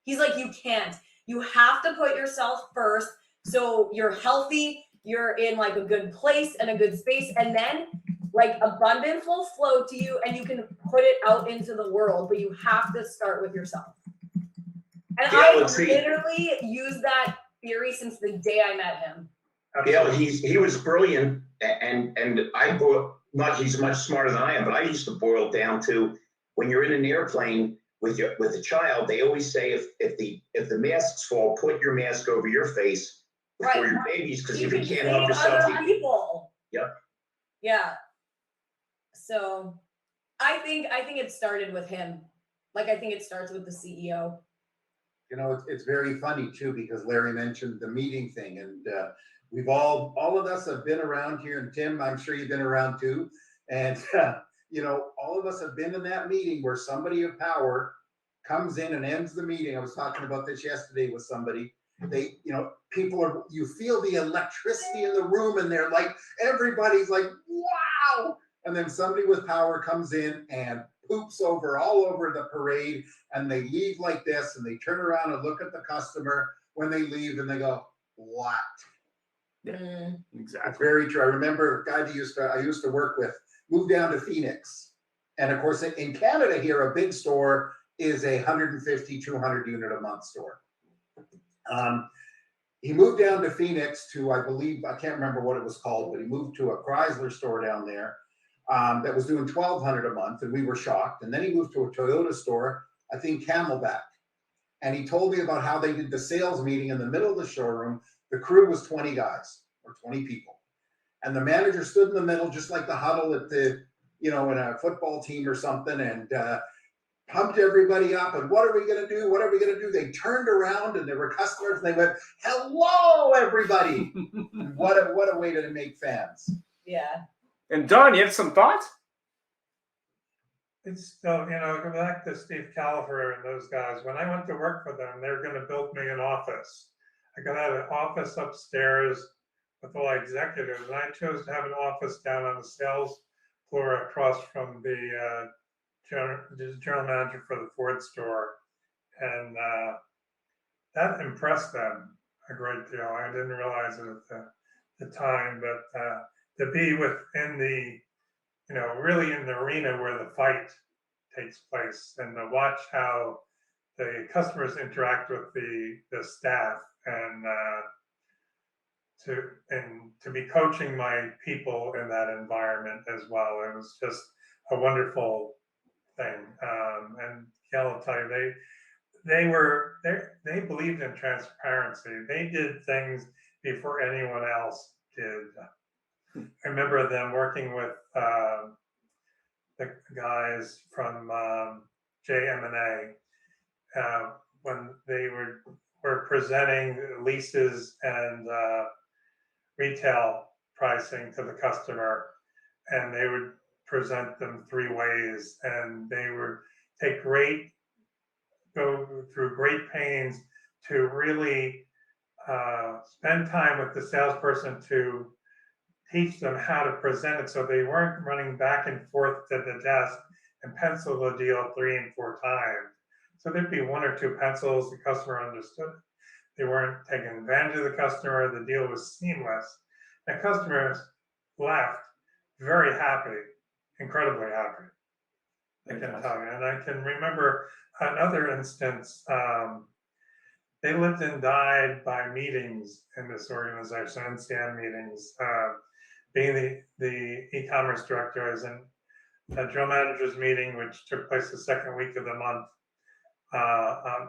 [SPEAKER 1] He's like, you can't. You have to put yourself first so you're healthy, you're in like a good place and a good space, and then like abundance will flow to you and you can put it out into the world, but you have to start with yourself. And I literally use that theory since the day I met him.
[SPEAKER 8] Yeah, he was brilliant, and he's much smarter than I am, but I used to boil it down to when you're in an airplane with a child, they always say if the masks fall, put your mask over your face before your babies, because if you can't help yourself,
[SPEAKER 1] other people.
[SPEAKER 8] Yep.
[SPEAKER 1] Yeah. So I think it started with him. Like I think it starts with the CEO.
[SPEAKER 6] You know, it's very funny too, because Larry mentioned the meeting thing, and we've all of us have been around here, and Tim, I'm sure you've been around too. And, you know, all of us have been in that meeting where somebody of power comes in and ends the meeting. I was talking about this yesterday with somebody. You feel the electricity in the room, and they're like, everybody's like, wow. And then somebody with power comes in and poops all over the parade, and they leave like this, and they turn around and look at the customer when they leave, and they go, what?
[SPEAKER 5] Yeah, exactly.
[SPEAKER 6] It's very true. I remember a guy that I used to work with moved down to Phoenix. And of course, in Canada here, a big store is a 150, 200 unit a month store. He moved down to Phoenix to, I believe, I can't remember what it was called, but he moved to a Chrysler store down there that was doing $1,200 a month, and we were shocked. And then he moved to a Toyota store, I think Camelback. And he told me about how they did the sales meeting in the middle of the showroom. The crew was 20 guys or 20 people. And the manager stood in the middle, just like the huddle at in a football team or something, and pumped everybody up. And what are we going to do? What are we going to do? They turned around, and there were customers, and they went, hello, everybody. What a way to make fans.
[SPEAKER 1] Yeah.
[SPEAKER 5] And Don, you have some thoughts?
[SPEAKER 7] It's still, go back to Steve Califer and those guys. When I went to work for them, they were going to build me an office. I could have an office upstairs with all executives, and I chose to have an office down on the sales floor across from the general manager for the Ford store. And that impressed them a great deal. I didn't realize it at the time, but to be within the, really in the arena where the fight takes place, and to watch how the customers interact with the staff, and to be coaching my people in that environment as well. It was just a wonderful thing. And Gail will tell you, they believed in transparency. They did things before anyone else did. I remember them working with the guys from JM&A when they were presenting leases and retail pricing to the customer, and they would present them 3 ways, and they would go through great pains to really spend time with the salesperson to teach them how to present it, so they weren't running back and forth to the desk and pencil the deal 3 and 4 times. So there'd be 1 or 2 pencils, the customer understood. They weren't taking advantage of the customer. The deal was seamless. And customers left very happy, incredibly happy, I can tell you. And I can remember another instance. They lived and died by meetings in this organization, NCM meetings. Being the e-commerce director, I was in a general manager's meeting, which took place the 2nd week of the month,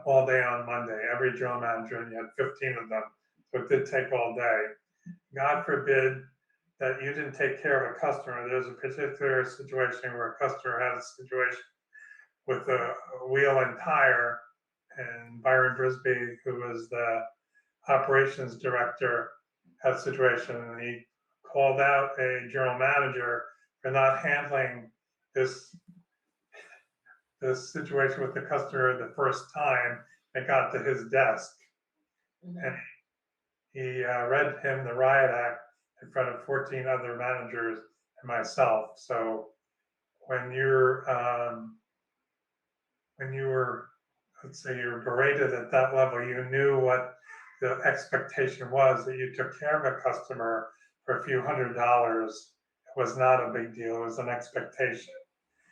[SPEAKER 7] all day on Monday. Every general manager, and you had 15 of them, so it did take all day. God forbid that you didn't take care of a customer. There's a particular situation where a customer had a situation with a wheel and tire, and Byron Brisby, who was the operations director, had a situation, and he called out a general manager for not handling this situation with the customer the first time it got to his desk. Mm-hmm. And he read him the riot act in front of 14 other managers and myself. So when you were, let's say, you were berated at that level, you knew what the expectation was, that you took care of a customer for a few $100s. It was not a big deal. It was an expectation.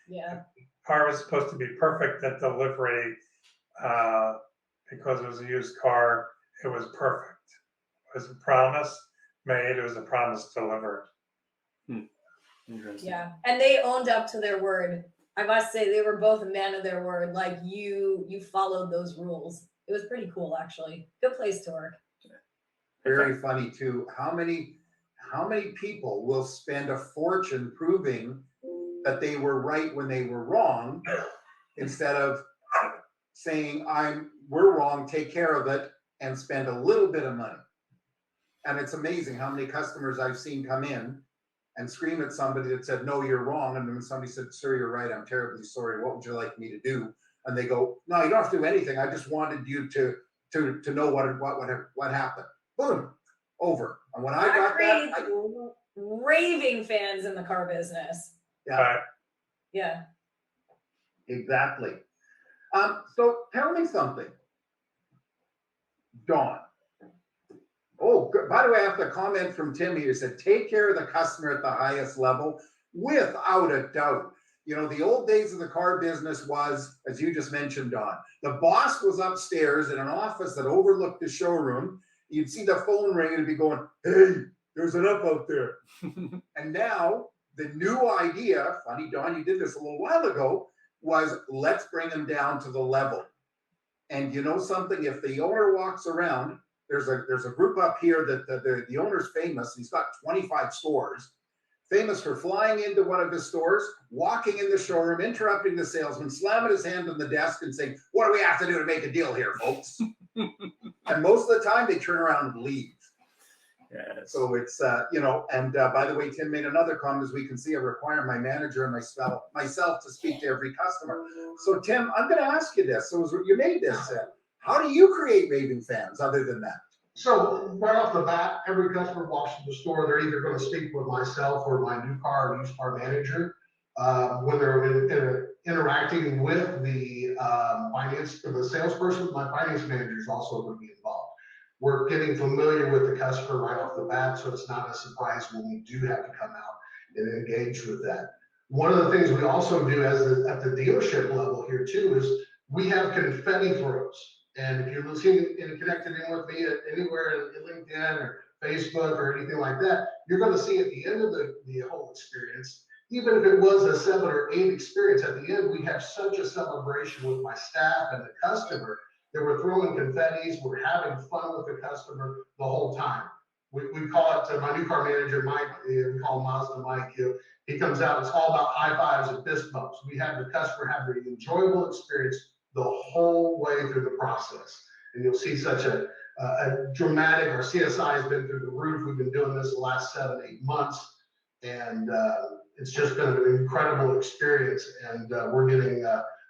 [SPEAKER 1] Yeah.
[SPEAKER 7] The car was supposed to be perfect at delivery because it was a used car. It was perfect. It was a promise made. It was a promise delivered.
[SPEAKER 5] Interesting.
[SPEAKER 1] Yeah, and they owned up to their word. I must say they were both a man of their word. Like you followed those rules. It was pretty cool, actually. Good place to work.
[SPEAKER 6] Very funny too. How many people will spend a fortune proving that they were right when they were wrong, instead of saying we're wrong, take care of it, and spend a little bit of money. And it's amazing how many customers I've seen come in and scream at somebody that said, no, you're wrong. And then somebody said, sir, you're right. I'm terribly sorry. What would you like me to do? And they go, no, you don't have to do anything. I just wanted you to know what happened. Boom, over. And when I got that,
[SPEAKER 1] raving fans in the car business.
[SPEAKER 6] Yeah.
[SPEAKER 1] Yeah.
[SPEAKER 6] Exactly. So tell me something, Dawn. Oh, by the way, I have a comment from Tim here. He said, take care of the customer at the highest level, without a doubt. You know, the old days of the car business was, as you just mentioned, Dawn, the boss was upstairs in an office that overlooked the showroom. You'd see the phone ring and it'd be going, hey, there's an up out there. And now the new idea, funny, Dawn, you did this a little while ago, was let's bring them down to the level. And you know something, if the owner walks around, there's a group up here that the owner's famous. He's got 25 stores, famous for flying into one of his stores, walking in the showroom, interrupting the salesman, slamming his hand on the desk and saying, what do we have to do to make a deal here, folks? And most of the time they turn around and leave.
[SPEAKER 5] Yes.
[SPEAKER 6] So it's, and by the way, Tim made another comment, as we can see, I require my manager and myself to speak to every customer. So Tim, I'm going to ask you this. So you made this, how do you create raving fans other than that?
[SPEAKER 10] So right off the bat, every customer walks to the store, they're either going to speak with myself or my new car or used car manager. When they're interacting with the finance, the salesperson, my finance manager is also going to be involved. We're getting familiar with the customer right off the bat, so it's not a surprise when we do have to come out and engage with that. One of the things we also do at the dealership level here too is we have confetti throws. And if you're listening and connected in with me anywhere in LinkedIn or Facebook or anything like that, you're going to see at the end of the whole experience, even if it was a 7 or 8 experience, at the end, we have such a celebration with my staff and the customer that we're throwing confettis, we're having fun with the customer the whole time. We call it, my new car manager, Mike, we call him Mazda Mike. He comes out, it's all about high fives and fist bumps. We have the customer have an enjoyable experience the whole way through the process. And you'll see such a dramatic, our CSI has been through the roof. We've been doing this the last 7, 8 months. And it's just been an incredible experience. And we're getting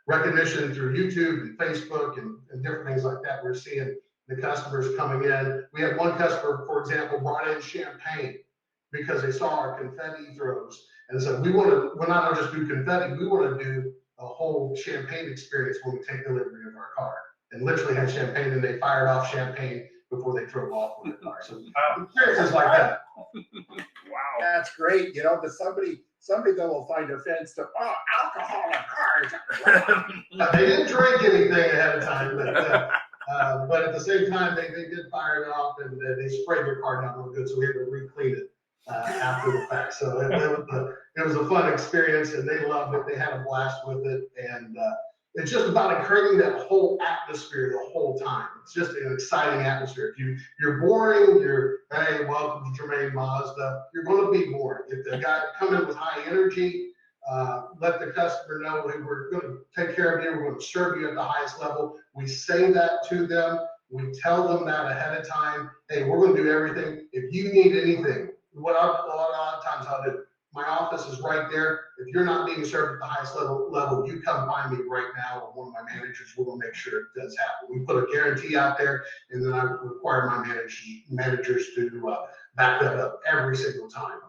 [SPEAKER 10] recognition through YouTube and Facebook and different things like that. We're seeing the customers coming in. We had one customer, for example, brought in champagne because they saw our confetti throws and said, we're not gonna just do confetti, we want to do a whole champagne experience when we take delivery of our car. And literally had champagne, and they fired off champagne before they drove off with the car. So experiences like that.
[SPEAKER 5] Wow.
[SPEAKER 6] That's great. You know, somebody that will find offense to alcohol in cars.
[SPEAKER 10] They didn't drink anything ahead of time, but at the same time, they did fire it off, and they sprayed their car down real good, so we had to re-clean it after the fact. So it was a fun experience, and they loved it. They had a blast with it, and it's just about creating that whole atmosphere the whole time. It's just an exciting atmosphere. If you're boring, hey, welcome to Germain Mazda, you're going to be boring. If the guy come in with high energy, let the customer know, hey, we're going to take care of you, we're going to serve you at the highest level. We say that to them. We tell them that ahead of time. Hey, we're going to do everything. If you need anything, a lot of times I'll do, my office is right there. If you're not being served at the highest level, you come find me right now, or one of my managers will make sure it does happen. We put a guarantee out there, and then I require my managers to back that up every single time.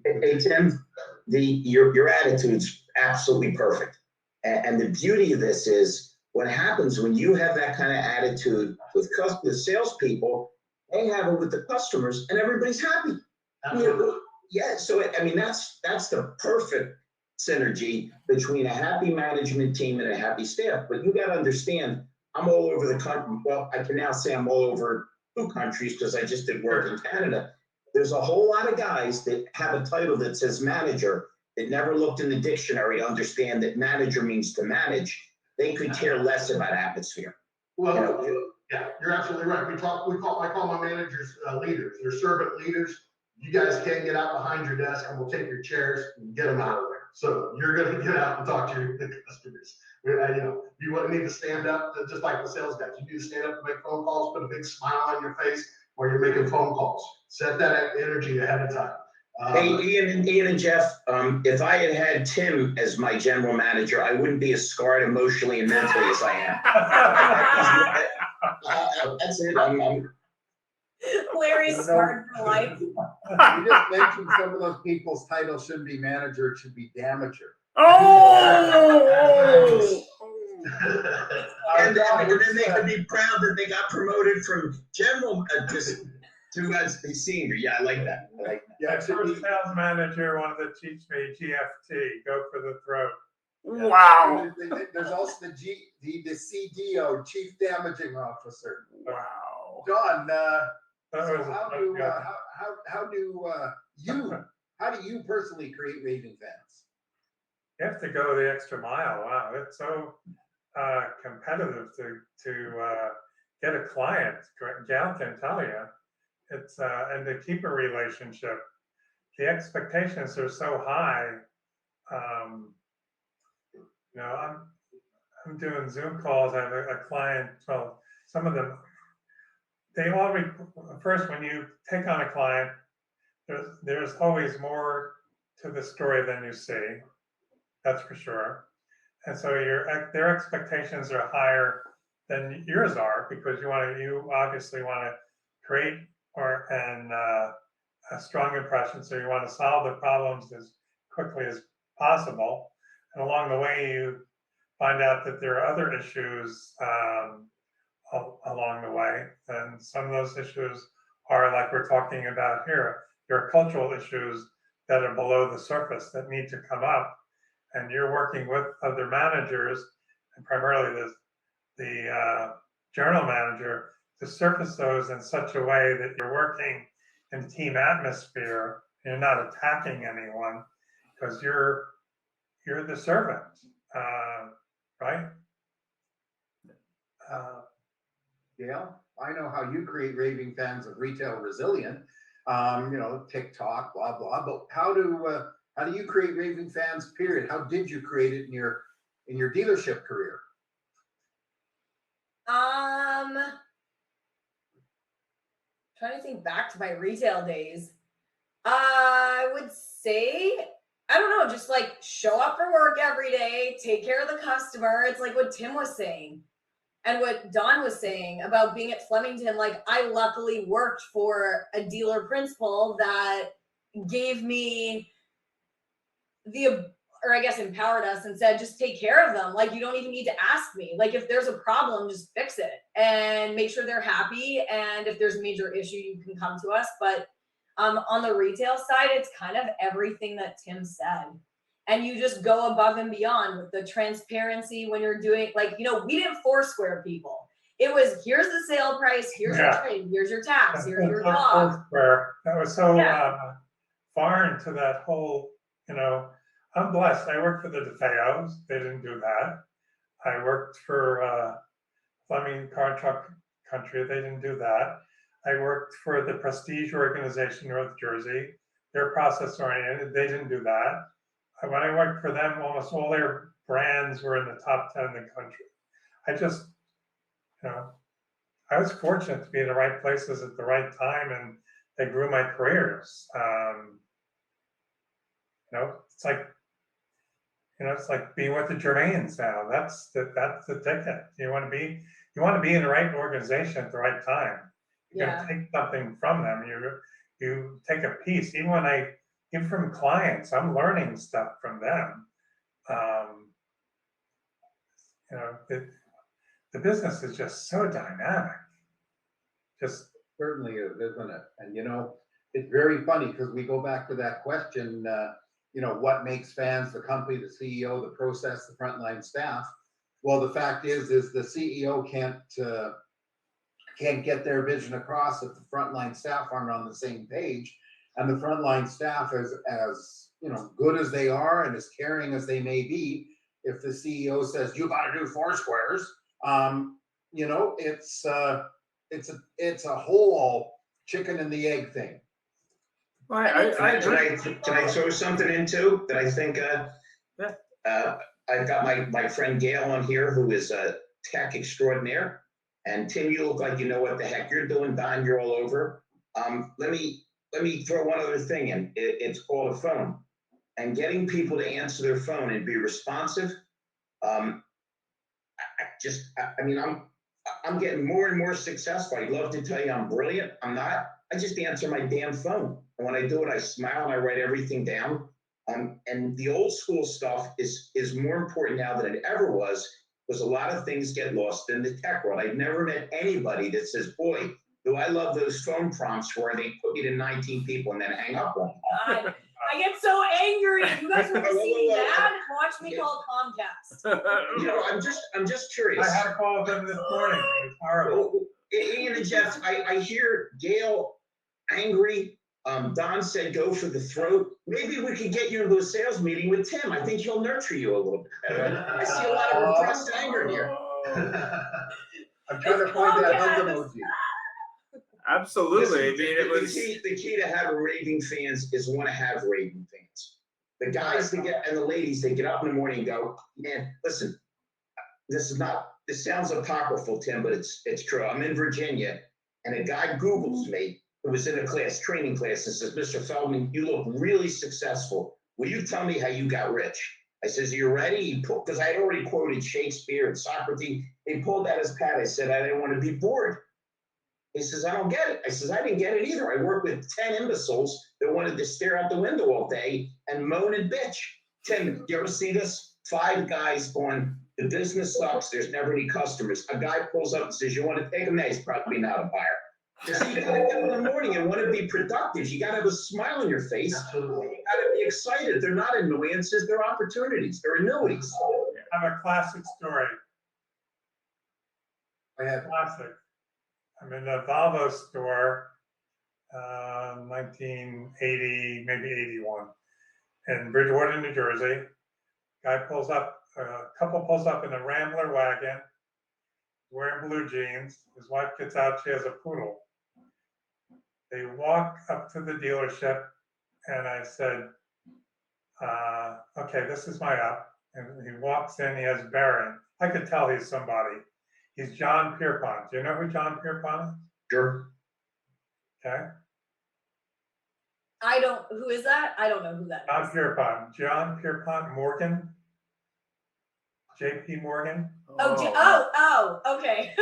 [SPEAKER 8] Hey, Tim, your attitude's absolutely perfect. And the beauty of this is what happens when you have that kind of attitude with salespeople, they have it with the customers, and everybody's happy.
[SPEAKER 10] Absolutely.
[SPEAKER 8] Yeah, so I mean that's the perfect synergy between a happy management team and a happy staff. But you got to understand, I'm all over the country. Well, I can now say I'm all over 2 countries because I just did work in Canada. There's a whole lot of guys that have a title that says manager that never looked in the dictionary to understand that manager means to manage. They could care less about atmosphere.
[SPEAKER 10] Well, yeah, you're absolutely right. I call my managers leaders. They're servant leaders. You guys can't get out behind your desk, and we'll take your chairs and get them out of there. So you're going to get out and talk to the customers. You wouldn't need to stand up, just like the sales guys. You need to stand up to make phone calls, put a big smile on your face while you're making phone calls. Set that energy ahead of time.
[SPEAKER 8] Hey, Ian and Jeff, if I had Tim as my general manager, I wouldn't be as scarred emotionally and mentally as I am. That's it.
[SPEAKER 1] Larry's smart for life.
[SPEAKER 6] You just mentioned some of those people's titles shouldn't be manager, it should be damager.
[SPEAKER 5] Oh!
[SPEAKER 8] And then they could be proud that they got promoted from general to senior. Yeah, I like that.
[SPEAKER 7] Yeah, first sales manager wanted to teach me GFT, go for the throat.
[SPEAKER 5] Wow.
[SPEAKER 6] There's also the CDO, Chief Damaging Officer.
[SPEAKER 5] Wow.
[SPEAKER 6] John,
[SPEAKER 7] So
[SPEAKER 6] how do you personally create Raving Fans?
[SPEAKER 7] You have to go the extra mile. Wow, it's so competitive to get a client. Gail can tell you, it's and to keep a relationship. The expectations are so high. I'm doing Zoom calls. I have a client. Well, some of them. They all first, when you take on a client, there's always more to the story than you see. That's for sure. And so their expectations are higher than yours are because you obviously want to create a strong impression. So you want to solve the problems as quickly as possible. And along the way, you find out that there are other issues along the way. And some of those issues are like we're talking about here. There are cultural issues that are below the surface that need to come up. And you're working with other managers, and primarily the general manager to surface those in such a way that you're working in team atmosphere. You're not attacking anyone because you're the servant, right?
[SPEAKER 6] Gail, I know how you create raving fans of retail resilient. TikTok, blah blah. But how do you create raving fans? Period. How did you create it in your dealership career?
[SPEAKER 1] Trying to think back to my retail days. I would say, I don't know, just like show up for work every day, take care of the customer. It's like what Tim was saying and what Don was saying about being at Flemington. Like, I luckily worked for a dealer principal that gave me empowered us and said, just take care of them. Like, you don't even need to ask me. Like, if there's a problem, just fix it and make sure they're happy. And if there's a major issue, you can come to us. But on the retail side, it's kind of everything that Tim said. And you just go above and beyond with the transparency when you're doing, like, we didn't Foursquare people. It was, here's the sale price, here's your trade, here's your tax, here's your dog.
[SPEAKER 7] That was so foreign to that whole, I'm blessed. I worked for the DeFeos. They didn't do that. I worked for Fleming Car Truck Country. They didn't do that. I worked for the Prestige organization, North Jersey. They're process oriented. They didn't do that. When I worked for them, almost all their brands were in the top 10 in the country. I just, I was fortunate to be in the right places at the right time, and they grew my careers. It's like being with the Germains now. That's the ticket. You want to be in the right organization at the right time. You're going to take something from them. You take a piece. Even from clients, I'm learning stuff from them. The business is just so dynamic. Just
[SPEAKER 6] certainly is, isn't it? And it's very funny because we go back to that question. What makes fans, the company, the CEO, the process, the frontline staff? Well, the fact is the CEO can't get their vision across if the frontline staff aren't on the same page. And the frontline staff, as good as they are and as caring as they may be, if the CEO says you got to do Foursquares, it's a whole chicken and the egg thing.
[SPEAKER 8] Can I throw something in too that I think I've got my friend Gail on here, who is a tech extraordinaire, and Tim, you look like you know what the heck you're doing. Don, you're all over. Let me throw one other thing in. It's called a phone, and getting people to answer their phone and be responsive. I'm getting more and more successful. I'd love to tell you I'm brilliant. I'm not. I just answer my damn phone. And when I do it, I smile and I write everything down. And the old school stuff is more important now than it ever was, because a lot of things get lost in the tech world. I've never met anybody that says, boy, do I love those phone prompts where they put me to 19 people and then hang up on them.
[SPEAKER 1] I get so angry. You guys want to see that? Watch me call Comcast.
[SPEAKER 8] I'm just curious.
[SPEAKER 7] I had a call with them this morning. It was horrible.
[SPEAKER 8] Ian and Jeff, I hear Gail angry. Don said go for the throat. Maybe we could get you into a sales meeting with Tim. I think he'll nurture you a little bit better. I see a lot of repressed anger here.
[SPEAKER 6] I'm trying to find that hug emoji.
[SPEAKER 5] Absolutely.
[SPEAKER 8] Listen, the key to having raving fans is want to have raving fans. The guys and the ladies, they get up in the morning and go, man, listen, this sounds apocryphal, Tim, but it's true. I'm in Virginia, and a guy Googles me who was in a training class, and says, Mr. Feldman, you look really successful. Will you tell me how you got rich? I says, are you ready? Because I had already quoted Shakespeare and Socrates. He pulled out his pad. I said, I didn't want to be bored. He says, I don't get it. I says, I didn't get it either. I work with 10 imbeciles that wanted to stare out the window all day and moan and bitch. Tim, you ever see this? 5 guys going, the business sucks. There's never any customers. A guy pulls up and says, you want to take him? He's probably not a buyer. You see, you got to get up in the morning and want to be productive. You got to have a smile on your face.
[SPEAKER 6] Absolutely.
[SPEAKER 8] You got to be excited. They're not annoyances. They're opportunities. They're annuities.
[SPEAKER 7] I have a classic story.
[SPEAKER 6] Go ahead.
[SPEAKER 7] classic. I'm in a Volvo store, 1980, maybe 81, in Bridgewater, New Jersey. Guy pulls up, a couple pulls up in a Rambler wagon, wearing blue jeans. His wife gets out, she has a poodle. They walk up to the dealership, and I said, okay, this is my up. And he walks in, he has bearing. I could tell he's somebody. He's John Pierpont. Do you know who John Pierpont is?
[SPEAKER 8] Sure.
[SPEAKER 7] Okay.
[SPEAKER 1] Who is that? I don't know who that
[SPEAKER 7] John
[SPEAKER 1] is.
[SPEAKER 7] Pierpont. John Pierpont Morgan. JP Morgan.
[SPEAKER 1] Oh, okay.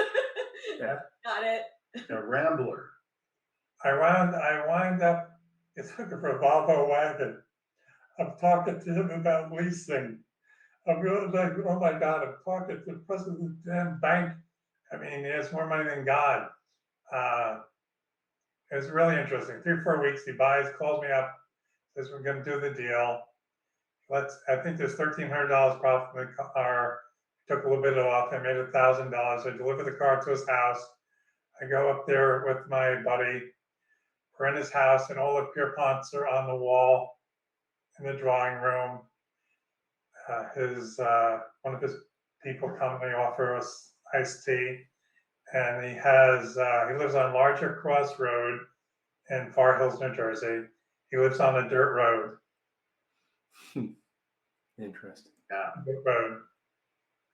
[SPEAKER 5] Yeah.
[SPEAKER 1] Got it.
[SPEAKER 6] A Rambler.
[SPEAKER 7] I wind up, it's looking for a Volvo wagon. I'm talking to him about leasing. I'm really like, oh my God, I'm talking to the president of the damn bank. I mean, he has more money than God. It was really interesting. 3-4 weeks, he buys, calls me up, says we're going to do the deal. I think there's $1,300 profit from the car. Took a little bit off. I made $1,000. I deliver the car to his house. I go up there with my buddy. We're in his house, and all the Pierponts are on the wall in the drawing room. One of his people come, they offer us iced tea, and he lives on Larger Cross Road in Far Hills, New Jersey. He lives on a dirt road.
[SPEAKER 5] Interesting.
[SPEAKER 6] Yeah.
[SPEAKER 7] Dirt road.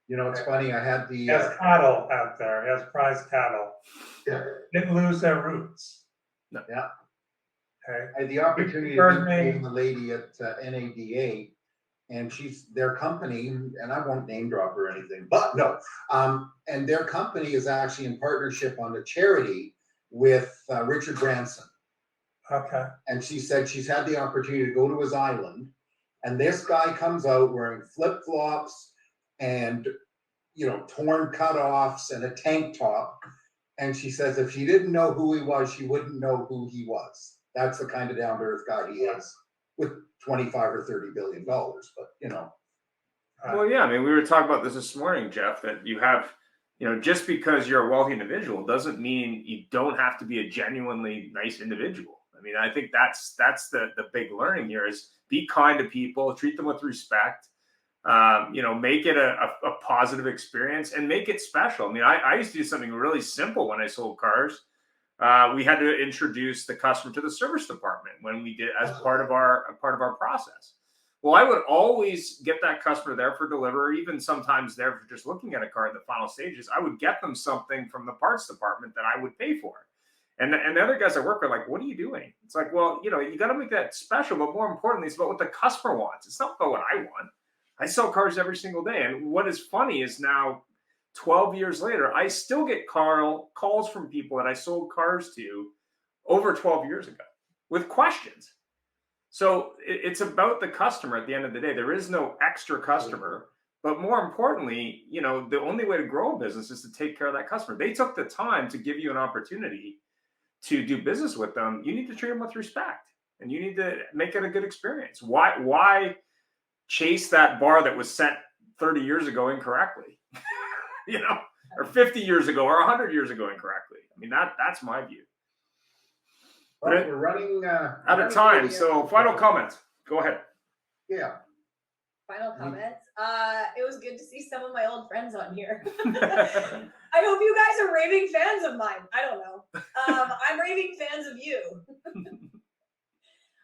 [SPEAKER 6] You know, it's funny. I had
[SPEAKER 7] He has cattle out there. He has prize cattle.
[SPEAKER 10] Yeah.
[SPEAKER 7] Didn't lose their roots.
[SPEAKER 5] No.
[SPEAKER 6] Yeah.
[SPEAKER 7] Okay.
[SPEAKER 6] I had the opportunity to meet the lady at NADA, and she's their company, and I won't name drop or anything, but no. And their company is actually in partnership on a charity with Richard Branson.
[SPEAKER 7] Okay.
[SPEAKER 6] And she said she's had the opportunity to go to his island, and this guy comes out wearing flip-flops and, you know, torn cutoffs and a tank top. And she says if she didn't know who he was, she wouldn't know who he was. That's the kind of down-to-earth guy he is, with 25 or 30 billion dollars. But you know,
[SPEAKER 5] Well, yeah. I mean, we were talking about this morning, Jeff. That you have, just because you're a wealthy individual doesn't mean you don't have to be a genuinely nice individual. I mean, I think that's the big learning here is be kind to people, treat them with respect. Make it a positive experience and make it special. I mean, I used to do something really simple when I sold cars. We had to introduce the customer to the service department when we did as part of our process. Well, I would always get that customer there for delivery, even sometimes there for just looking at a car at the final stages. I would get them something from the parts department that I would pay for. And the other guys I work with are like, what are you doing? It's like, well, you got to make that special, but more importantly, it's about what the customer wants. It's not about what I want. I sell cars every single day. And what is funny is now 12 years later, I still get calls from people that I sold cars to over 12 years ago with questions. So it's about the customer at the end of the day. There is no extra customer, but more importantly, the only way to grow a business is to take care of that customer. They took the time to give you an opportunity to do business with them. You need to treat them with respect and you need to make it a good experience. Why chase that bar that was set 30 years ago incorrectly, or 50 years ago or 100 years ago incorrectly? I mean, that's my view.
[SPEAKER 6] well, we're running
[SPEAKER 5] Out of time. So final comments. Go ahead.
[SPEAKER 6] Yeah.
[SPEAKER 1] Final comments. It was good to see some of my old friends on here. I hope you guys are raving fans of mine. I don't know. I'm raving fans of you.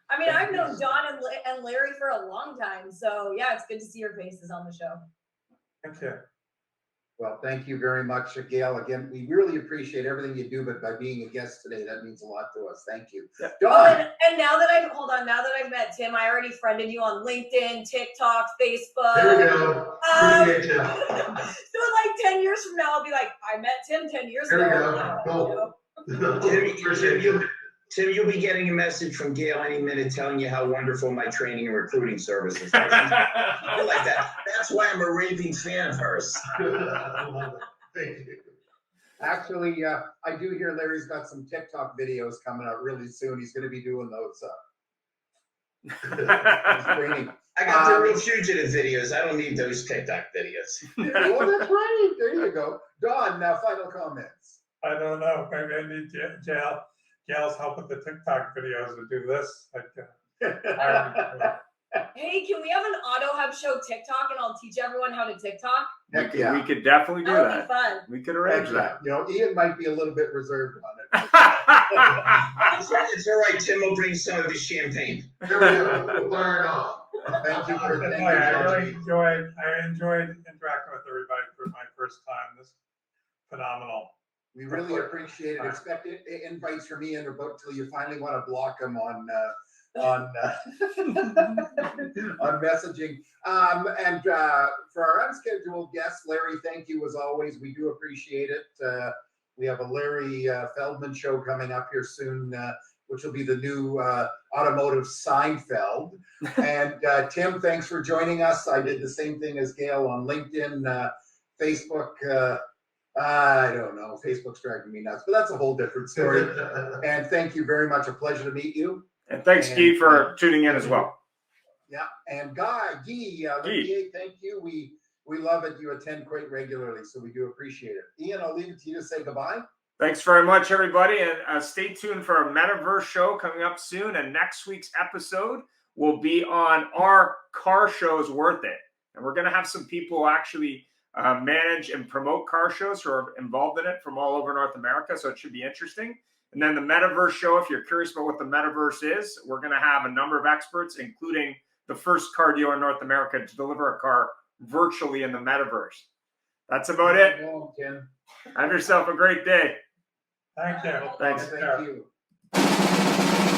[SPEAKER 1] I mean, I've known Don and Larry for a long time. So yeah, it's good to see your faces on the show.
[SPEAKER 7] Thank you.
[SPEAKER 6] Well, thank you very much, Gail. Again, we really appreciate everything you do, but by being a guest today, that means a lot to us. Thank you.
[SPEAKER 5] Yeah.
[SPEAKER 6] Don.
[SPEAKER 1] And now that I've met Tim, I already friended you on LinkedIn, TikTok, Facebook.
[SPEAKER 10] There we go. Appreciate you.
[SPEAKER 1] So like 10 years from now, I'll be like, I met Tim 10 years
[SPEAKER 10] There
[SPEAKER 1] ago.
[SPEAKER 10] we go. Cool.
[SPEAKER 8] Tim, you'll be getting a message from Gail any minute telling you how wonderful my training and recruiting services are. I like that. That's why I'm a raving fan of hers.
[SPEAKER 10] I love it. Thank you.
[SPEAKER 6] Actually, I do hear Larry's got some TikTok videos coming out really soon. He's going to be doing those. It's raining.
[SPEAKER 8] I got the real fugitive videos. I don't need those TikTok videos.
[SPEAKER 6] Well, that's right. There you go. Don, final comments.
[SPEAKER 7] I don't know, maybe I need Gail's help with the TikTok videos to do this.
[SPEAKER 1] Hey, can we have an Auto Hub Show TikTok and I'll teach everyone how to TikTok?
[SPEAKER 6] Heck yeah.
[SPEAKER 5] We could definitely do
[SPEAKER 1] That would
[SPEAKER 5] that.
[SPEAKER 1] be fun.
[SPEAKER 5] We could arrange that.
[SPEAKER 6] You know, Ian might be a little bit reserved on it.
[SPEAKER 8] It's all right. Tim will bring some of his champagne.
[SPEAKER 10] There we go. We'll burn off.
[SPEAKER 6] Thank you for
[SPEAKER 7] I really enjoyed interacting with everybody for my first time. This is phenomenal.
[SPEAKER 6] We really appreciate it. Expect invites from Ian about till you finally want to block him on messaging. And for our unscheduled guests, Larry, thank you as always. We do appreciate it. We have a Larry Feldman show coming up here soon, which will be the new automotive Seinfeld. And Tim, thanks for joining us. I did the same thing as Gail on LinkedIn, Facebook. I don't know. Facebook's driving me nuts, but that's a whole different story. And thank you very much. A pleasure to meet you.
[SPEAKER 5] And thanks, Guy, for tuning in as well.
[SPEAKER 6] Yeah. And Guy, thank you. We love it. You attend quite regularly, so we do appreciate it. Ian, I'll leave it to you to say goodbye.
[SPEAKER 5] Thanks very much, everybody. And stay tuned for a Metaverse show coming up soon. And next week's episode will be on our car shows worth it. And we're going to have some people actually manage and promote car shows who are involved in it from all over North America. So it should be interesting. And then the Metaverse show, if you're curious about what the Metaverse is, we're going to have a number of experts, including the first car dealer in North America to deliver a car virtually in the Metaverse. That's about it. Have yourself a great day.
[SPEAKER 7] Thank you.
[SPEAKER 5] Thanks.
[SPEAKER 6] Thank you.